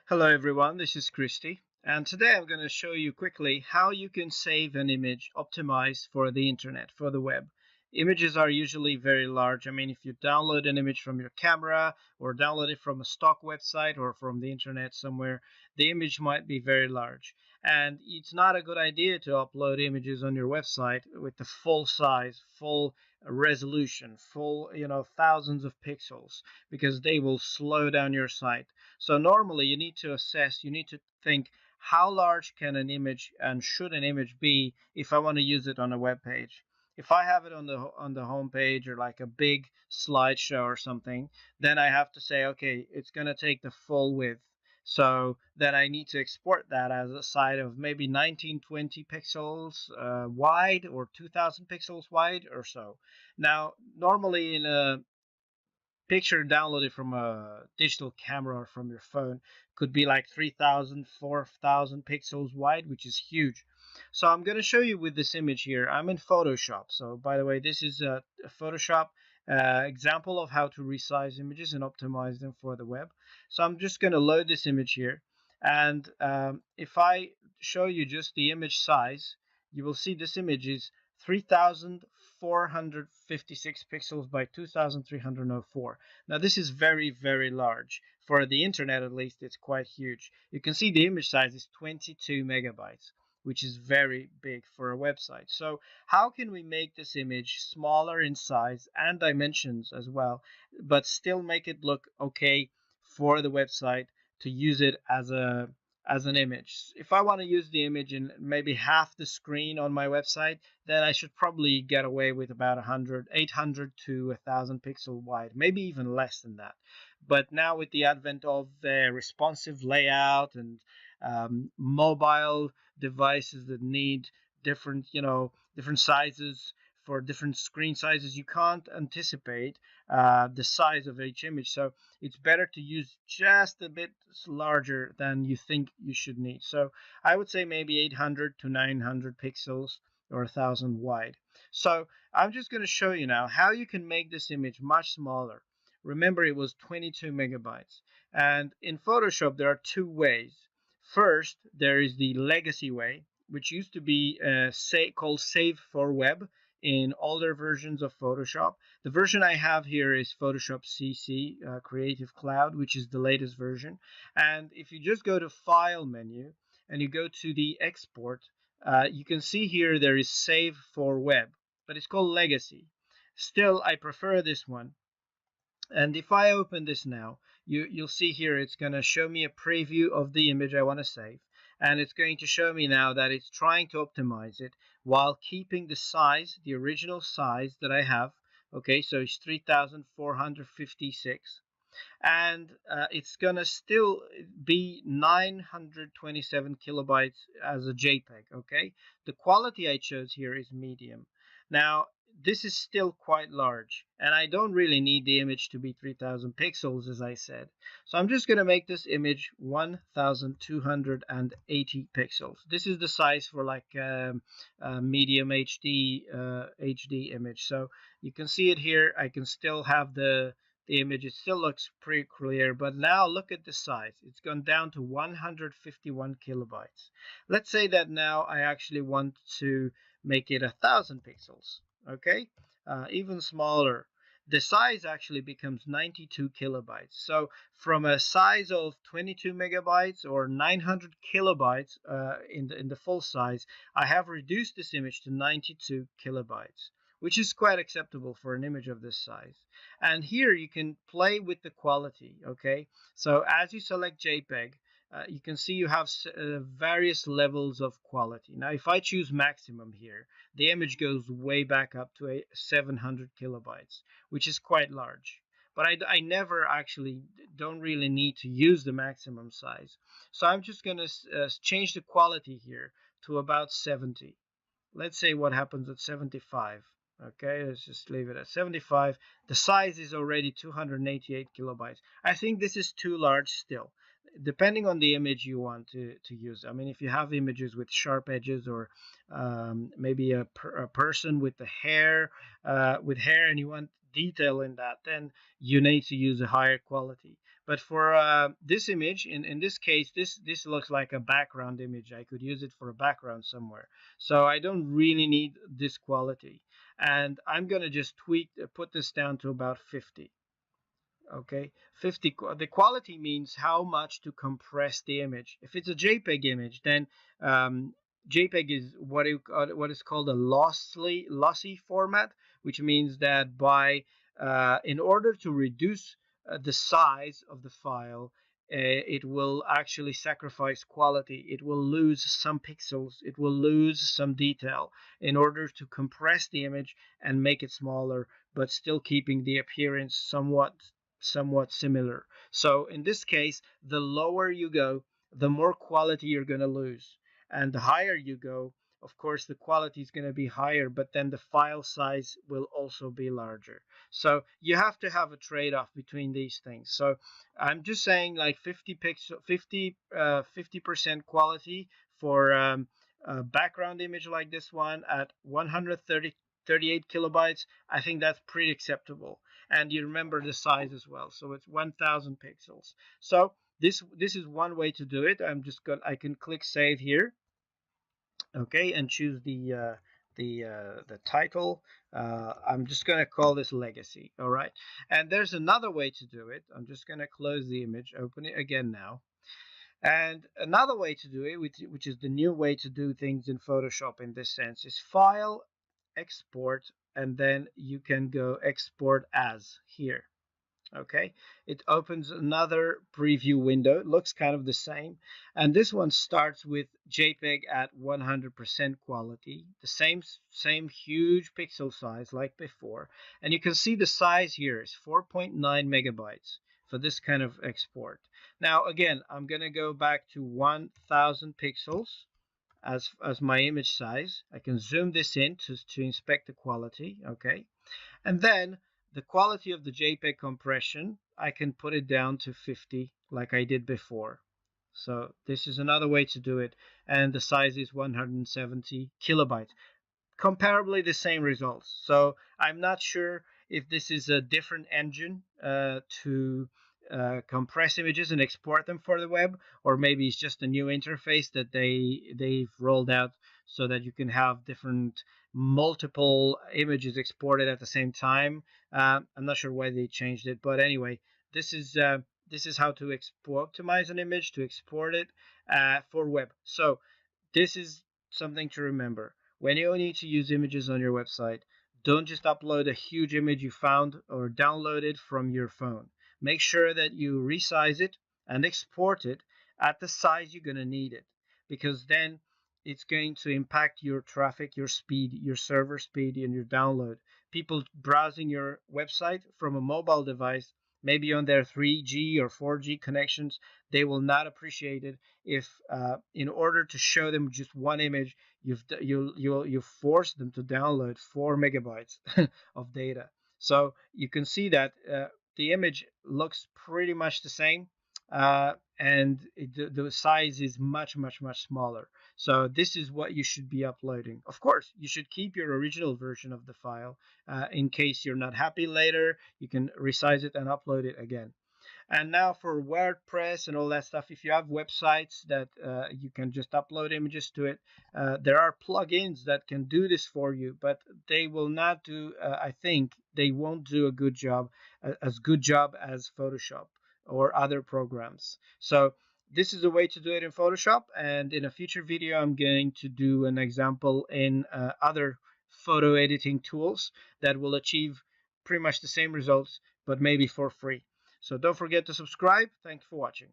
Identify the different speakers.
Speaker 1: Hello everyone, this is Christy, and today I'm going to show you quickly how you can save an image optimized for the internet, for the web. Images are usually very large. I mean, if you download an image from your camera or download it from a stock website or from the internet somewhere, the image might be very large. And it's not a good idea to upload images on your website with the full size, full resolution, full, thousands of pixels, because they will slow down your site. So normally you need to assess, you need to think how large can an image and should an image be if I want to use it on a web page. If I have it on the home page or like a big slideshow or something, then I have to say, okay, it's going to take the full width. So then I need to export that as a site of maybe 1920 pixels wide or 2000 pixels wide or so. Now, normally in a picture downloaded from a digital camera or from your phone could be like 3000 4000 pixels wide, which is huge. So I'm going to show you with this image here. I'm in Photoshop. So by the way, this is a Photoshop example of how to resize images and optimize them for the web. So I'm just going to load this image here, and if I show you just the image size, you will see this image is 3456 pixels by 2304. Now this is very, very large. For the internet at least, it's quite huge. You can see the image size is 22 megabytes, which is very big for a website. So how can we make this image smaller in size and dimensions as well, but still make it look okay for the website to use it as an image? If I want to use the image in maybe half the screen on my website, then I should probably get away with about 800 to 1000 pixel wide, maybe even less than that. But now with the advent of the responsive layout and mobile devices that need different, different sizes for different screen sizes, you can't anticipate the size of each image. So it's better to use just a bit larger than you think you should need. So I would say maybe 800 to 900 pixels or 1000 wide. So I'm just going to show you now how you can make this image much smaller. Remember, it was 22 megabytes. And in Photoshop, there are two ways. First, there is the legacy way, which used to be called Save for Web in older versions of Photoshop. The version I have here is Photoshop CC Creative Cloud, which is the latest version. And if you just go to File menu and you go to the Export, you can see here there is Save for Web, but it's called Legacy. Still, I prefer this one. And if I open this now, you'll see here it's going to show me a preview of the image I want to save. And it's going to show me now that it's trying to optimize it while keeping the size, the original size that I have. Okay, so it's 3456. And it's going to still be 927 kilobytes as a JPEG. Okay, the quality I chose here is medium. Now, this is still quite large, and I don't really need the image to be 3000 pixels, as I said. So I'm just going to make this image 1280 pixels. This is the size for like a medium HD image. So you can see it here. I can still have the image. It still looks pretty clear, but now look at the size. It's gone down to 151 kilobytes. Let's say that now I actually want to make it 1000 pixels. Okay, even smaller. The size actually becomes 92 kilobytes. So from a size of 22 megabytes or 900 kilobytes in the full size, I have reduced this image to 92 kilobytes, which is quite acceptable for an image of this size. And here you can play with the quality. Okay, so as you select JPEG, you can see you have various levels of quality. Now, if I choose maximum here, the image goes way back up to 700 kilobytes, which is quite large. But I never actually don't really need to use the maximum size. So I'm just going to change the quality here to about 70. Let's say what happens at 75. Okay, let's just leave it at 75. The size is already 288 kilobytes. I think this is too large still, depending on the image you want to use. I mean, if you have images with sharp edges or maybe a person with the hair, and you want detail in that, then you need to use a higher quality. But for this image, in this case, this looks like a background image. I could use it for a background somewhere. So I don't really need this quality. And I'm going to just put this down to about 50. Okay, 50. The quality means how much to compress the image. If it's a JPEG image, then JPEG is what is called a lossy format, which means that in order to reduce the size of the file, it will actually sacrifice quality. It will lose some pixels. It will lose some detail in order to compress the image and make it smaller, but still keeping the appearance somewhat similar. So in this case, the lower you go, the more quality you're going to lose. And the higher you go, of course, the quality is going to be higher, but then the file size will also be larger. So you have to have a trade-off between these things. So I'm just saying like 50% quality for a background image like this one at 138 kilobytes. I think that's pretty acceptable. And you remember the size as well, so it's 1000 pixels. So this is one way to do it. I can click save here, okay, and choose the title. I'm just going to call this legacy. All right, and there's another way to do it. I'm just going to close the image, open it again now. And another way to do it, which is the new way to do things in Photoshop in this sense, is File, Export, and then you can go Export As here. Okay, it opens another preview window. It looks kind of the same, and this one starts with JPEG at 100% quality, the same huge pixel size like before, and you can see the size here is 4.9 megabytes for this kind of export. Now again, I'm going to go back to 1000 pixels as my image size. I can zoom this in to inspect the quality. Okay, and then the quality of the JPEG compression, I can put it down to 50 like I did before. So this is another way to do it. And the size is 170 kilobytes. Comparably the same results. So I'm not sure if this is a different engine to compress images and export them for the web, or maybe it's just a new interface that they've rolled out so that you can have different multiple images exported at the same time. I'm not sure why they changed it, but anyway, this is how to optimize an image, to export it for web. So this is something to remember. When you need to use images on your website, don't just upload a huge image you found or download it from your phone. Make sure that you resize it and export it at the size you're going to need it, because then it's going to impact your traffic, your speed, your server speed, and your download. People browsing your website from a mobile device, maybe on their 3G or 4G connections, they will not appreciate it if in order to show them just one image, you've forced them to download 4 megabytes of data. So you can see that the image looks pretty much the same, and the size is much smaller. So this is what you should be uploading. Of course, you should keep your original version of the file. In case you're not happy later, you can resize it and upload it again. And now for WordPress and all that stuff, if you have websites that you can just upload images to it, there are plugins that can do this for you, but they will not do, I think, they won't do a good job as Photoshop or other programs. So this is a way to do it in Photoshop, and in a future video I'm going to do an example in other photo editing tools that will achieve pretty much the same results, but maybe for free. So don't forget to subscribe. Thanks for watching.